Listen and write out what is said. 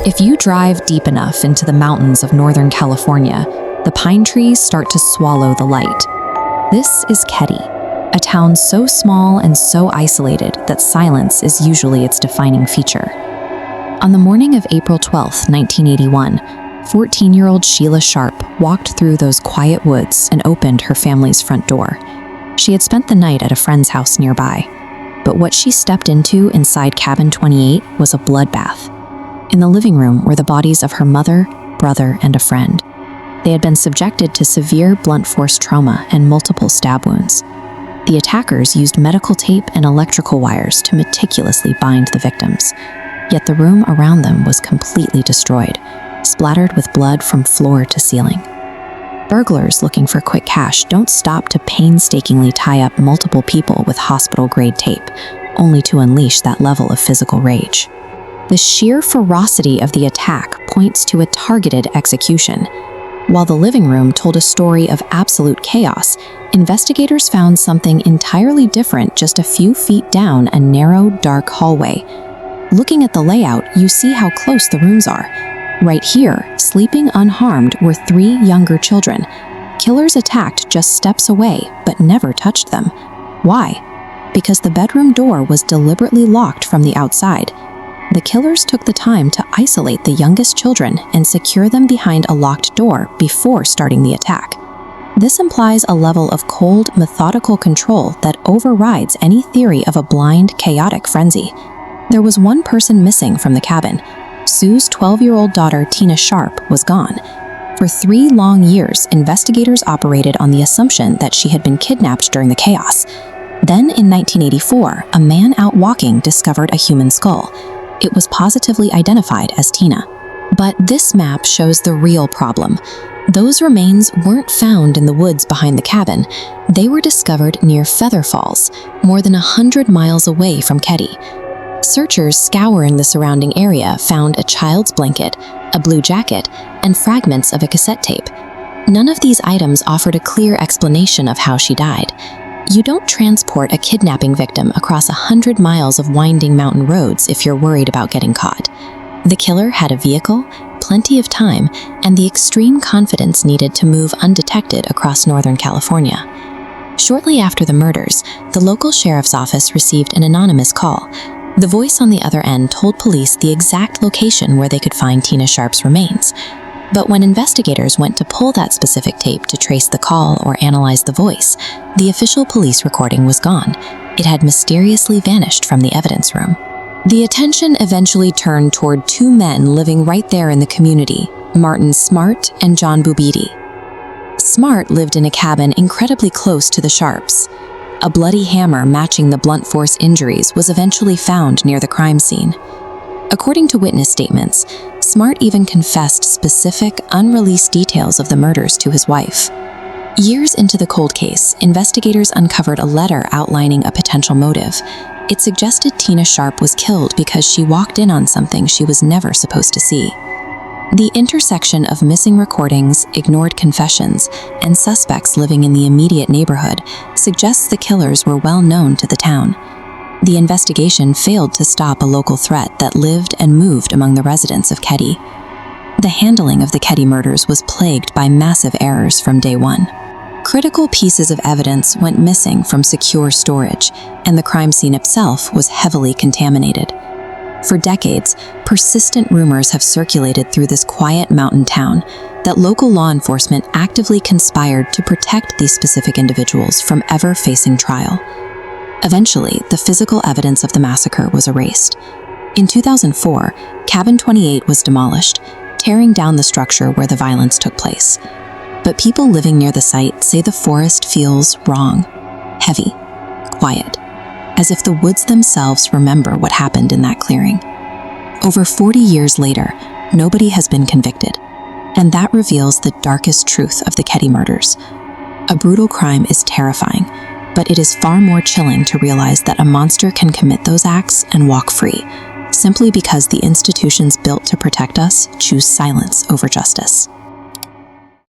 If you drive deep enough into the mountains of Northern California, the pine trees start to swallow the light. This is Keddie, a town so small and so isolated that silence is usually its defining feature. On the morning of April 12, 1981, 14-year-old Sheila Sharp walked through those quiet woods and opened her family's front door. She had spent the night at a friend's house nearby, but what she stepped into inside Cabin 28 was a bloodbath. In the living room were the bodies of her mother, brother, and a friend. They had been subjected to severe blunt force trauma and multiple stab wounds. The attackers used medical tape and electrical wires to meticulously bind the victims, yet the room around them was completely destroyed, splattered with blood from floor to ceiling. Burglars looking for quick cash don't stop to painstakingly tie up multiple people with hospital-grade tape, only to unleash that level of physical rage. The sheer ferocity of the attack points to a targeted execution. While the living room told a story of absolute chaos, investigators found something entirely different just a few feet down a narrow, dark hallway. Looking at the layout, you see how close the rooms are. Right here, sleeping unharmed, were 3 younger children. Killers attacked just steps away, but never touched them. Why? Because the bedroom door was deliberately locked from the outside. The killers took the time to isolate the youngest children and secure them behind a locked door before starting the attack. This implies a level of cold, methodical control that overrides any theory of a blind, chaotic frenzy. There was one person missing from the cabin. Sue's 12-year-old daughter, Tina Sharp, was gone. For 3 long years, investigators operated on the assumption that she had been kidnapped during the chaos. Then, in 1984, a man out walking discovered a human skull. It was positively identified as Tina. But this map shows the real problem. Those remains weren't found in the woods behind the cabin. They were discovered near Feather Falls, more than 100 miles away from Keddie. Searchers scouring the surrounding area found a child's blanket, a blue jacket, and fragments of a cassette tape. None of these items offered a clear explanation of how she died. You don't transport a kidnapping victim across 100 miles of winding mountain roads if you're worried about getting caught. The killer had a vehicle, plenty of time, and the extreme confidence needed to move undetected across Northern California. Shortly after the murders, the local sheriff's office received an anonymous call. The voice on the other end told police the exact location where they could find Tina Sharp's remains. But when investigators went to pull that specific tape to trace the call or analyze the voice, the official police recording was gone. It had mysteriously vanished from the evidence room. The attention eventually turned toward 2 men living right there in the community, Martin Smart and John Boubidi. Smart lived in a cabin incredibly close to the Sharps. A bloody hammer matching the blunt force injuries was eventually found near the crime scene. According to witness statements, Smart even confessed specific, unreleased details of the murders to his wife. Years into the cold case, investigators uncovered a letter outlining a potential motive. It suggested Tina Sharp was killed because she walked in on something she was never supposed to see. The intersection of missing recordings, ignored confessions, and suspects living in the immediate neighborhood suggests the killers were well known to the town. The investigation failed to stop a local threat that lived and moved among the residents of Keddie. The handling of the Keddie murders was plagued by massive errors from day one. Critical pieces of evidence went missing from secure storage, and the crime scene itself was heavily contaminated. For decades, persistent rumors have circulated through this quiet mountain town that local law enforcement actively conspired to protect these specific individuals from ever facing trial. Eventually, the physical evidence of the massacre was erased. In 2004, Cabin 28 was demolished, tearing down the structure where the violence took place. But people living near the site say the forest feels wrong, heavy, quiet, as if the woods themselves remember what happened in that clearing. Over 40 years later, nobody has been convicted, and that reveals the darkest truth of the Keddie murders. A brutal crime is terrifying, but it is far more chilling to realize that a monster can commit those acts and walk free, simply because the institutions built to protect us choose silence over justice.